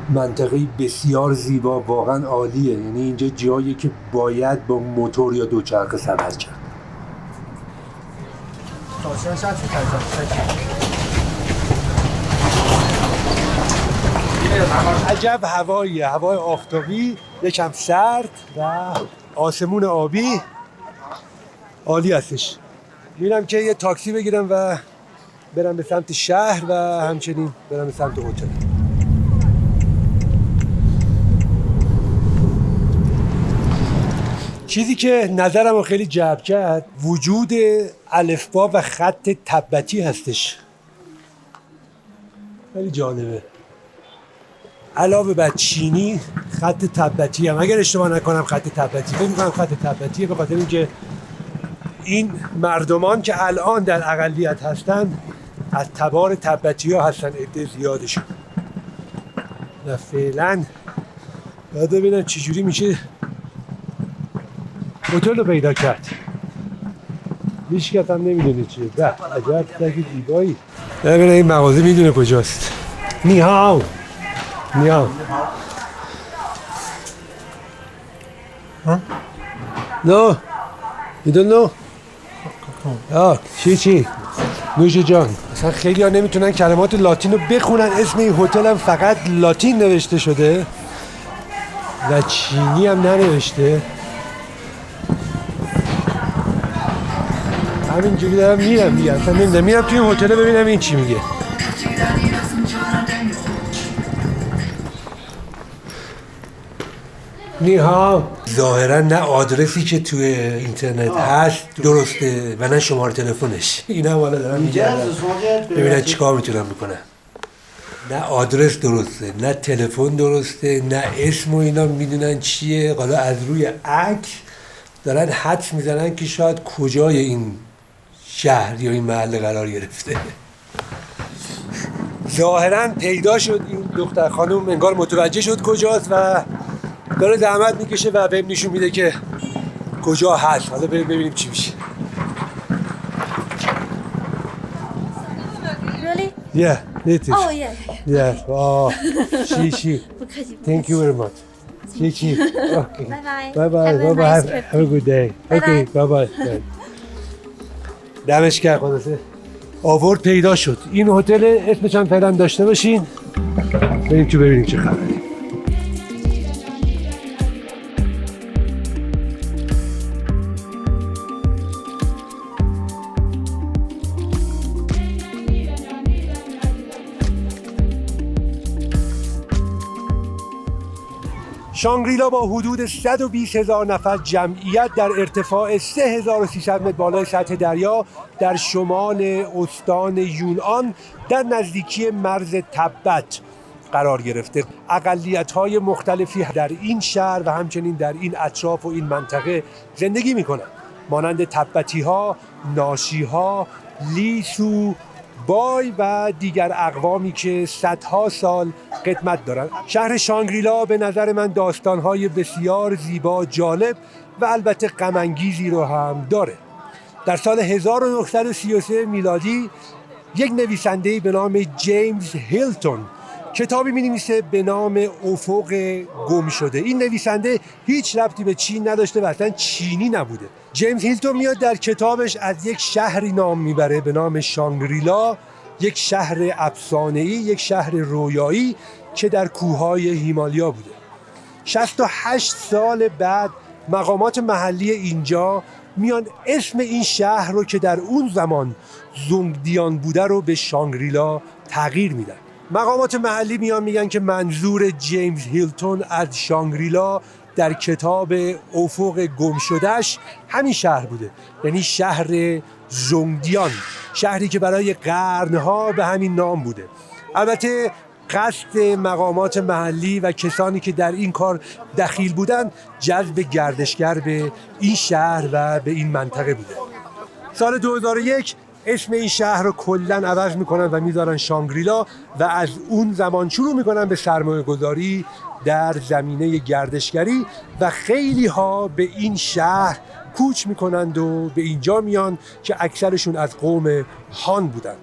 منطقه بسیار زیبا، واقعا عالیه. یعنی اینجا جایی که باید با موتور یا دوچرخه سفر کرد. عجب هوایی، هوای آفتابی، یکم سرد و آسمون آبی عالی هستش. میرم که یه تاکسی بگیرم و برم به سمت شهر و همچنین برم به سمت هتل. چیزی که نظرم رو خیلی جلب کرد وجود الفبا و خط تبتی هستش. خیلی جالبه. علاوه بر چینی خط تبتی هم، اگر اشتباه نکنم خط تبتی، فکر می‌کنم خط تبتیه، به خاطر اینکه این مردمان که الان در اقلیت هستن از تبار تبتی‌ها هستن، عده زیادشون و فعلا باید ببینم چجوری میشه هتل رو پیدا کرد. هیچکس هم نمیدونه چیه. به عجب سگ زیبایی. ببینم این مغازه میدونه کجاست. نیهاو نیهاو. No, you don't know? چی؟ نوش جان. مثلا خیلی ها نمیتونن کلمات لاتین رو بخونن، اسم این هتل هم فقط لاتین نوشته شده و چینی هم ننوشته. همینجوری دارم میرم دیگه، اصلا نمیدونم، میرم توی این هتل ببینم این چی میگه. نیها. ظاهرا نه آدرسی که توی اینترنت هست درسته و نه شماره تلفنش. اینا حالا دارن میگردن ببینن چیکار میتونن بکنن. نه آدرس درسته، نه تلفن درسته، نه اسم و اینا میدونن چیه. حالا از روی عکس دارن حدس میزنن که شاید کجای این شهر یا این محل قرار گرفته. ظاهرا پیدا شد این دختر خانم، انگار متوجه شد کجاست و داره زحمت میکشه و بهم نشون میده که کجا هست. حالا بریم ببینیم چی میشه. Really? Yeah, it is. Oh yeah. Yeah. Oh, she. 不客气。 Thank you very much. She. Okay. Bye bye. Bye bye. Have a nice trip. Have a good day. Bye Okay. Bye bye. دمش گرم خلاصه. آورد پیدا شد. این هتل اسمش هم فعلا داشته باشین. بریم که ببینیم چه خبره. شانگریلا با حدود 120,000 نفر جمعیت در ارتفاع 3300 متر بالای سطح دریا در شمال استان یونان در نزدیکی مرز تبت قرار گرفته. اقلیت‌های مختلفی در این شهر و همچنین در این اطراف و این منطقه زندگی می‌کنند، مانند تبتی‌ها، ناشی‌ها، لیسو، بای و دیگر اقوامی که صدها سال قدمت دارند. شهر شانگریلا به نظر من داستان‌های بسیار زیبا، جالب و البته غم‌انگیزی رو هم داره. در سال 1933 میلادی یک نویسنده‌ای به نام جیمز هیلتون کتابی می‌نویسه به نام افق گم شده. این نویسنده هیچ ربطی به چین نداشته و اصلا چینی نبوده. جیمز هیلتون میاد در کتابش از یک شهری نام میبره به نام شانگریلا، یک شهر افسانه‌ای، یک شهر رویایی که در کوههای هیمالیا بوده. 68 سال بعد مقامات محلی اینجا میان اسم این شهر رو که در اون زمان زونگدیان بوده رو به شانگریلا تغییر میدن. مقامات محلی میان میگن که منظور جیمز هیلتون از شانگریلا در کتاب افق گم شدهش همین شهر بوده، یعنی شهر زونگدیان، شهری که برای قرنها به همین نام بوده. البته قصد مقامات محلی و کسانی که در این کار دخیل بودن جذب گردشگر به این شهر و به این منطقه بوده. سال 2001 اسم این شهر رو کلاً عوض میکنن و میذارن شانگریلا و از اون زمان شروع میکنن به سرمایه گذاری در زمینه گردشگری و خیلی ها به این شهر کوچ میکنند و به اینجا میان که اکثرشون از قوم هان بودن.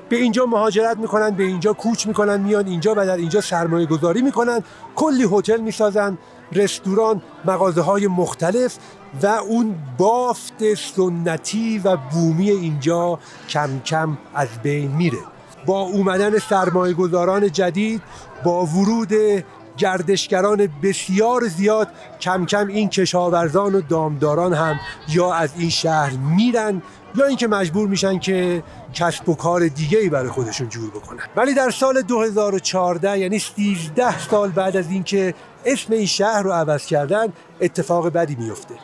به اینجا مهاجرت میکنن، به اینجا کوچ میکنن، میان اینجا و در اینجا سرمایه گذاری میکنن، کلی هتل میسازن، رستوران، مغازه های مختلف و اون بافت سنتی و بومی اینجا کم کم از بین میره. با اومدن سرمایه گذاران جدید، با ورود گردشگران بسیار زیاد، کم کم این کشاورزان و دامداران هم یا از این شهر میرن یا اینکه مجبور میشن که کسب و کار دیگه‌ای برای خودشون جور بکنن. ولی در سال 2014 یعنی 13 سال بعد از اینکه اسم این شهر رو عوض کردن، اتفاق بدی میفته.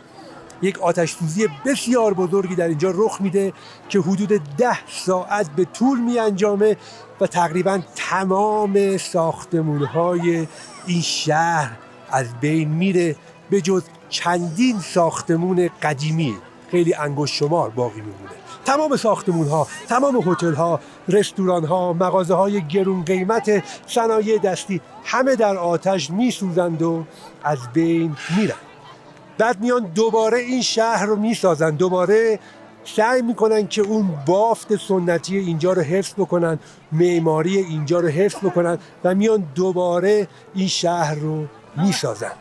یک آتش سوزی بسیار بزرگی در اینجا رخ میده که حدود 10 ساعت به طول میانجامه و تقریبا تمام ساختمان‌های این شهر از بین میره به جز چندین ساختمون قدیمی خیلی انگشت شمار باقی میمونه. تمام ساختمان‌ها، تمام هتل‌ها، رستوران‌ها، مغازه‌های گرون قیمت، صنایع دستی همه در آتش میسوزند و از بین میرن. بعد میان دوباره این شهر رو میسازن، دوباره سعی میکنن که اون بافت سنتی اینجا رو حفظ بکنن، معماری اینجا رو حفظ بکنن و میان دوباره این شهر رو میسازن.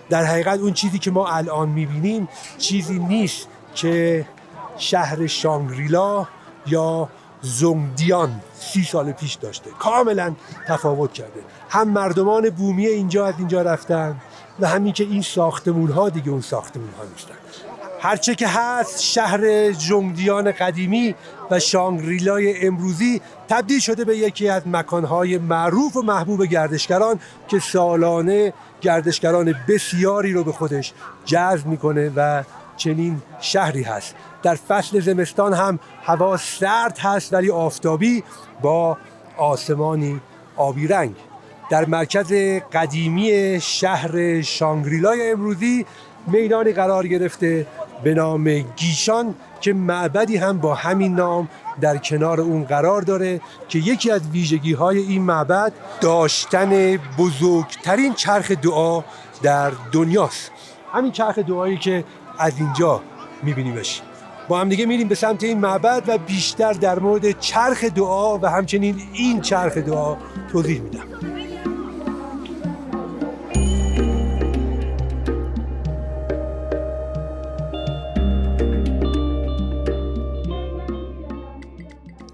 در حقیقت اون چیزی که ما الان میبینیم چیزی نیست که شهر شانگریلا یا زونگدیان 30 سال پیش داشته. کاملا تفاوت کرده. هم مردمان بومی اینجا از اینجا رفتن و همین که این ساختمون ها دیگه اون ساختمون ها نیستن. هرچه که هست شهر ژونگدیان قدیمی و شانگریلای امروزی تبدیل شده به یکی از مکانهای معروف و محبوب گردشگران که سالانه گردشگران بسیاری رو به خودش جذب میکنه و چنین شهری هست. در فصل زمستان هم هوا سرد هست ولی آفتابی با آسمانی آبی رنگ. در مرکز قدیمی شهر شانگریلای امروزی میدانی قرار گرفته به نام گیشان که معبدی هم با همین نام در کنار اون قرار داره که یکی از ویژگی‌های این معبد داشتن بزرگترین چرخ دعا در دنیاست. همین چرخ دعایی که از اینجا می‌بینیمش. با هم دیگه میریم به سمت این معبد و بیشتر در مورد چرخ دعا و همچنین این چرخ دعا توضیح میدم.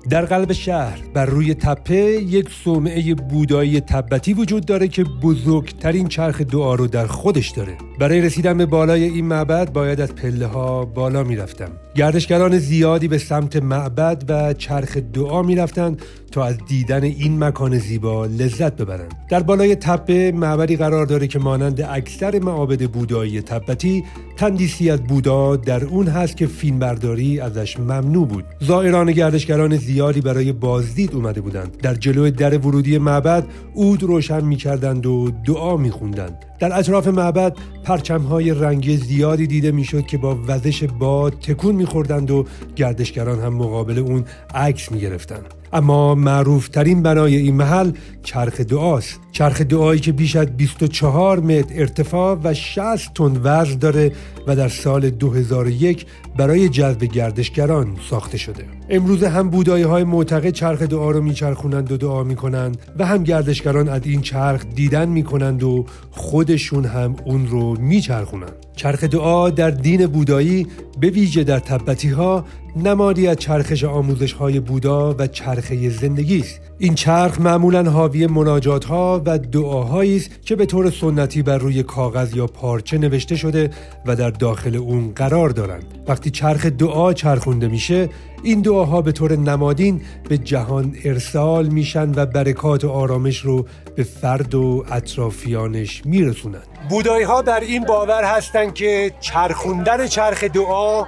در قلب شهر بر روی تپه یک صومعه بودایی تبتی وجود داره که بزرگترین چرخ دعا رو در خودش داره. برای رسیدن به بالای این معبد باید از پله ها بالا میرفتم. گردشگران زیادی به سمت معبد و چرخ دعا میرفتن تا از دیدن این مکان زیبا لذت ببرن. در بالای تپه معبدی قرار داره که مانند اکثر معابد بودایی تبتی تندیسی از بودا در اون هست که فیلمبرداری ازش ممنوع بود. زائران گردشگران زیادی برای بازدید اومده بودند. در جلوی در ورودی معبد عود روشن می‌کردند و دعا می‌خوندند. در اطراف معبد پرچم‌های رنگی زیادی دیده می‌شد که با وزش باد تکون می‌خوردند و گردشگران هم مقابل اون عکس می‌گرفتند. اما معروف‌ترین بنای این محل چرخ دعاست. چرخ دعایی که بیش از 24 متر ارتفاع و 60 تن وزن داره و در سال 2001 برای جذب گردشگران ساخته شده. امروز هم بودایی‌های معتقد چرخ دعا رو میچرخونند و دعا میکنند و هم گردشگران از این چرخ دیدن میکنند و خودشون هم اون رو میچرخونند. چرخ دعا در دین بودایی به ویژه در تبتی‌ها نمادی از چرخش آموزش‌های بودا و چرخه زندگی است. این چرخ معمولاً حاوی مناجات‌ها و دعاهایی است که به طور سنتی بر روی کاغذ یا پارچه نوشته شده و در داخل اون قرار دارند. وقتی چرخ دعا چرخونده میشه، این دعاها به طور نمادین به جهان ارسال میشن و برکات و آرامش رو به فرد و اطرافیانش میرسونن. بودایی‌ها بر این باور هستند که چرخوندن چرخ دعا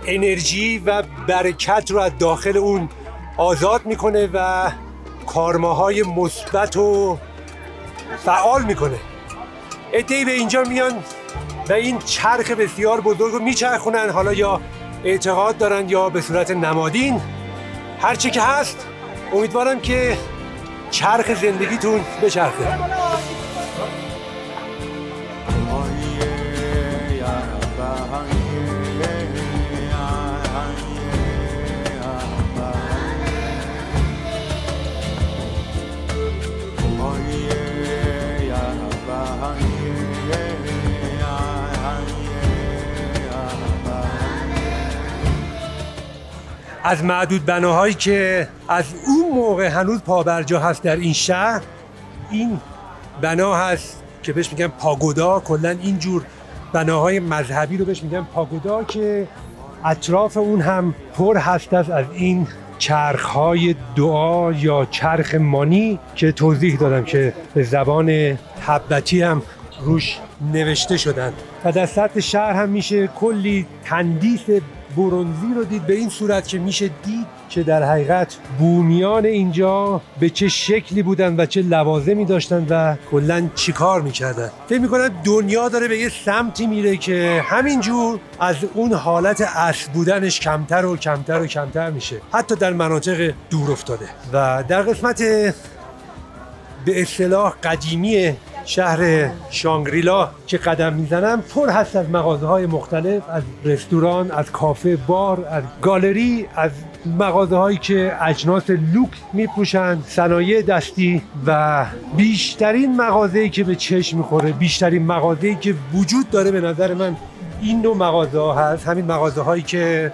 انرژی و برکت رو از داخل اون آزاد میکنه و کارماهای مثبت رو فعال میکنه. عده‌ای به اینجا میان و این چرخ بسیار بزرگ رو میچرخونن، حالا یا اعتقاد دارن یا به صورت نمادین. هرچی که هست امیدوارم که چرخ زندگیتون بچرخه. از معدود بناهایی که از اون موقع هنوز پابرجا هست در این شهر، این بنا هست که بهش میگن پاگودا. کلا اینجور بناهای مذهبی رو بهش میگن پاگودا که اطراف اون هم پر هست از این چرخهای دعا یا چرخ مانی که توضیح دادم که به زبان تبتی هم روش نوشته شدن. و در سطح شهر هم میشه کلی تندیس برنزی رو دید، به این صورت که میشه دید که در حقیقت بومیان اینجا به چه شکلی بودن و چه لوازمی داشتن و کلاً چی کار میکردن. فکر میکنم دنیا داره به یه سمتی میره که همینجور از اون حالت اصل بودنش کمتر و کمتر و کمتر میشه، حتی در مناطق دور افتاده. و در قسمت به اصطلاح قدیمی شهر شانگریلا که قدم میزنم پر هست از مغازه‌های مختلف، از رستوران، از کافه، بار، از گالری، از مغازه‌هایی که اجناس لوکس میپوشن، صنایع دستی و بیشترین مغازه‌ای که به چشم میخوره، بیشترین مغازه‌ای که وجود داره به نظر من این نوع مغازه‌ها هست. همین مغازه‌هایی که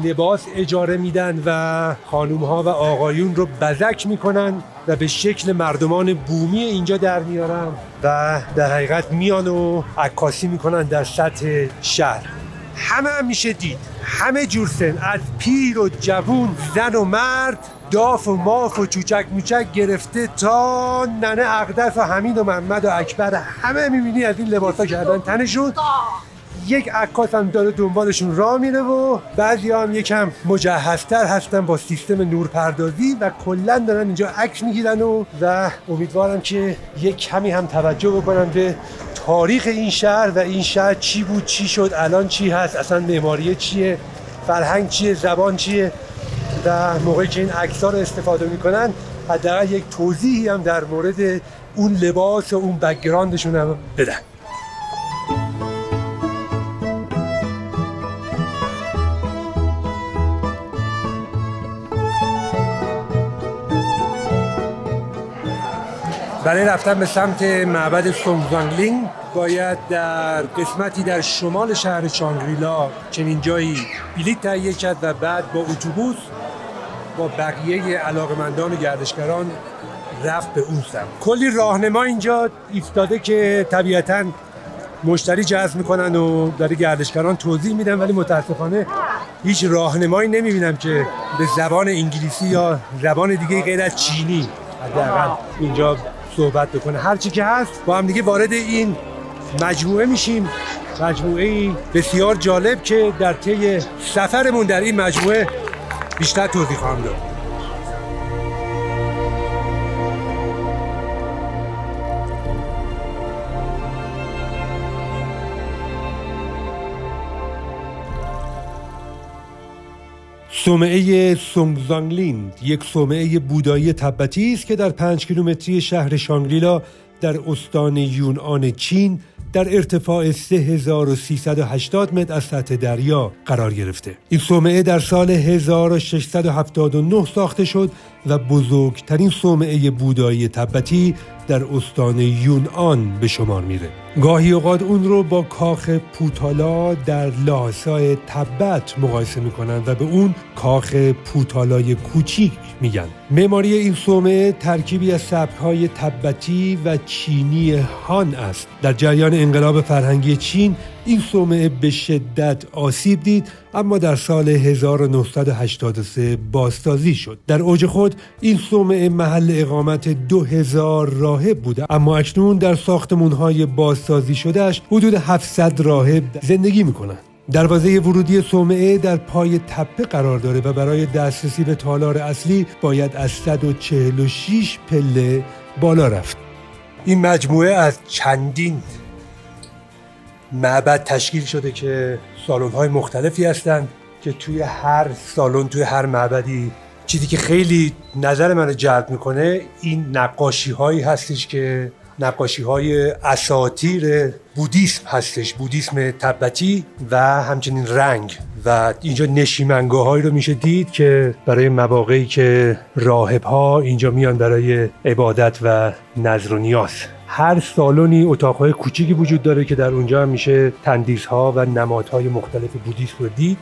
لباس اجاره میدن و خانوم‌ها و آقایون رو بزک میکنن و به شکل مردمان بومی اینجا در میارن و در حقیقت میان و عکاسی میکنن در سطح شهر. همه هم میشه دید، همه جور سن، از پیر و جوون، زن و مرد، داف و ماف و چوچک موچک گرفته تا ننه اقدس و حمید و محمد و اکبر، همه میبینی از این لباسا کردن تنشون. یک عکاس هم داره دنبالشون راه میره و بعضی هم یکم مجهزتر هستن با سیستم نورپردازی و کلا دارن اینجا عکس میگیرن و امیدوارم که یک کمی هم توجه بکنن به تاریخ این شهر و این شهر چی بود، چی شد، الان چی هست، اصلا معماری چیه، فرهنگ چیه، زبان چیه و موقعی که این عکس‌ها رو استفاده میکنن حداقل یک توضیحی هم در مورد اون لباس و اون بک‌گراندشون هم بدن. برای رفتن به سمت معبد سونگزانگلینگ باید در قسمتی در شمال شهر شانگریلا چنین جایی بلیط تهیه کرد و بعد با اتوبوس با بقیه علاقمندان و گردشگران رفت به اون سمت. کلی راهنما اینجا ایستاده که طبیعتاً مشتری جذب میکنن و داره گردشگران توضیح میدن، ولی متاسفانه هیچ راهنمایی نمیبینم که به زبان انگلیسی یا زبان دیگه غیر از چینی حداقل اینجا صحبت بکنه. هر چی که هست با هم دیگه وارد این مجموعه میشیم، مجموعه بسیار جالب که در طی سفرمون در این مجموعه بیشتر توضیح خواهم داد. صومعه سونگزانگلینگ یک صومعه بودایی تبتی است که در 5 کیلومتری شهر شانگریلا در استان یونان چین در ارتفاع 3380 متر از سطح دریا قرار گرفته. این صومعه در سال 1679 ساخته شد و بزرگترین صومعه بودایی تبتی در استان یونان به شمار میره. گاهی اوقات اون رو با کاخ پوتالا در لاهاسای تبت مقایسه میکنن و به اون کاخ پوتالای کوچیک میگن. معماری این صومعه ترکیبی از سبک‌های تبتی و چینی هان است. در جریان انقلاب فرهنگی چین این صومعه به شدت آسیب دید، اما در سال 1983 بازسازی شد. در اوج خود این صومعه محل اقامت 2000 راهب بوده، اما اکنون در ساختمان‌های بازسازی شدهش حدود 700 راهب زندگی میکنند. دروازه ورودی صومعه در پای تپه قرار داره و برای دسترسی به تالار اصلی باید از 146 پله بالا رفت. این مجموعه از چندین معبد تشکیل شده که سالن‌های مختلفی هستند که توی هر سالن، توی هر معبدی چیزی که خیلی نظر من رو جلب میکنه این نقاشی‌هایی هستش که نقاشی‌های اساطیر بودیسم هستش، بودیسم تبتی و همچنین رنگ و اینجا نشیمنگاه‌هایی رو میشه دید که برای مواقعی که راهب‌ها اینجا میان برای عبادت و نذر و نیاز. هر سالنی اتاق‌های کوچیکی وجود داره که در اونجا هم میشه تندیس‌ها و نمادهای مختلف بودیسم رو دید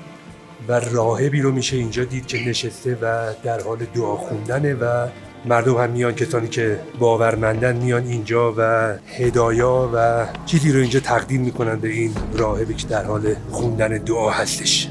و راهبی رو میشه اینجا دید که نشسته و در حال دعا خوندنه و مردم هم میان، کسانی که باورمندن میان اینجا و هدایا و چیزی رو اینجا تقدیم میکنن به این راهبی که در حال خوندن دعا هستش.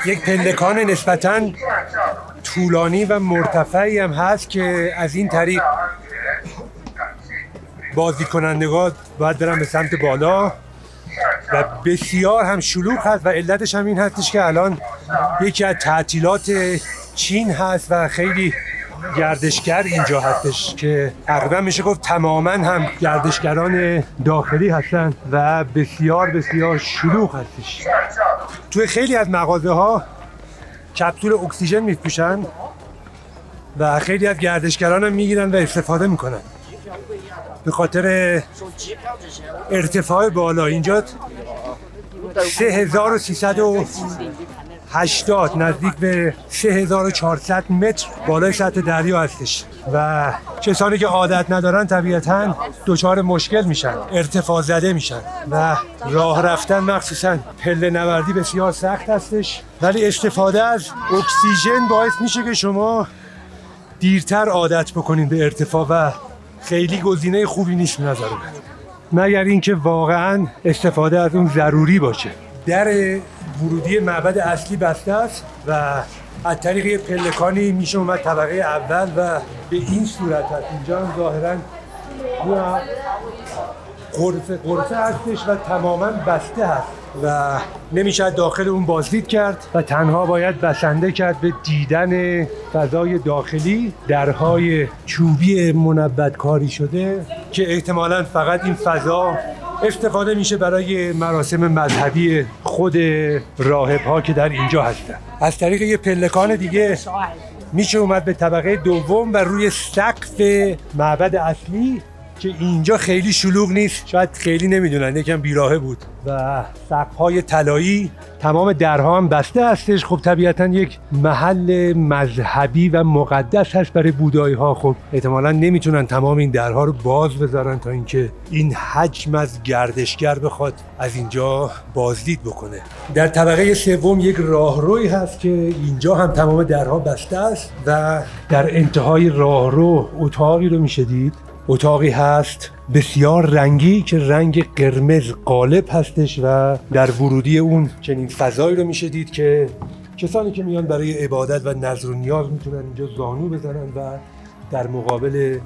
یک پلکان نسبتاً طولانی و مرتفعی هم هست که از این طریق بازدید کنندگان باید برن به سمت بالا و بسیار هم شلوغ هست و علتش هم این هستش که الان یکی از تعطیلات چین هست و خیلی گردشگر اینجا هستش که تقریبا میشه گفت تماما هم گردشگران داخلی هستن و بسیار بسیار شلوغ هستش. توی خیلی از مغازه ها کپسول اکسیژن میفروشن و خیلی از گردشگران هم میگیرن و استفاده میکنن به خاطر ارتفاع بالا. اینجا 3380 80 نزدیک به 3400 متر بالای سطح دریا هستش و کسانی که عادت ندارن طبیعتاً دچار مشکل میشن، ارتفاع زده میشن و راه رفتن مخصوصاً پله نوردی بسیار سخت هستش، ولی استفاده از اکسیژن باعث میشه که شما دیرتر عادت بکنین به ارتفاع و خیلی گزینه خوبی نیست نظر من، مگر اینکه واقعاً استفاده از اون ضروری باشه. در ورودی معبد اصلی بسته است و از طریق یه پلکانی میشه اومد طبقه اول و به این صورت هست. اینجا هم ظاهراً غرفه هستش و تماماً بسته هست و نمیشه داخل اون بازدید کرد و تنها باید بسنده کرد به دیدن فضای داخلی، درهای چوبی منبت کاری شده که احتمالاً فقط این فضا استفاده میشه برای مراسم مذهبی خود راهب‌ها که در اینجا هستن. از طریق یه پلکان دیگه میشه اومد به طبقه دوم و روی سقف معبد اصلی که اینجا خیلی شلوغ نیست، شاید خیلی نمیدونن، یکم بیراهه بود و سقف‌های طلایی، تمام درها هم بسته هستش. خب طبیعتاً یک محل مذهبی و مقدس هست برای بودایی‌ها، خب احتمالاً نمیتونن تمام این درها رو باز بذارن تا اینکه این حجم از گردشگر بخواد از اینجا بازدید بکنه. در طبقه سوم یک راهروی هست که اینجا هم تمام درها بسته است و در انتهای راهرو اتاقی رو میشه دید. اتاقی هست بسیار رنگی که رنگ قرمز غالب هستش و در ورودی اون چنین فضایی رو میشه دید که کسانی که میان برای عبادت و نذر و نیاز میتونن اینجا زانو بزنن و در مقابل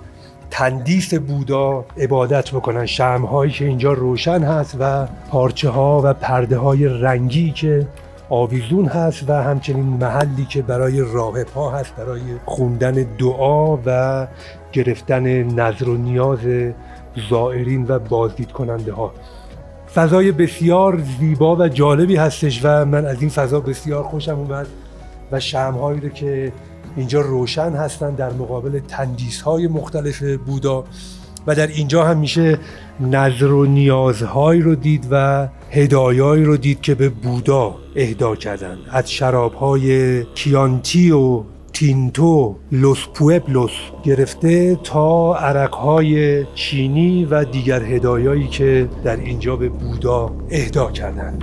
تندیس بودا عبادت بکنن. شمع‌هایی که اینجا روشن هست و پارچه ها و پرده های رنگی که آویزون هست و همچنین محلی که برای راهب‌ها هست برای خوندن دعا و گرفتن نذر و نیاز زائرین و بازدید کننده ها. فضای بسیار زیبا و جالبی هستش و من از این فضا بسیار خوشم اومد و شمع‌هایی رو که اینجا روشن هستن در مقابل تندیس‌های مختلف بودا و در اینجا هم میشه نذر و نیازهایی رو دید و هدایایی رو دید که به بودا اهدا کردن، از شراب‌های کیانتی و تینتو، لوس پوئبلوس گرفته تا عرق‌های چینی و دیگر هدایایی که در اینجا به بودا اهدا کردن.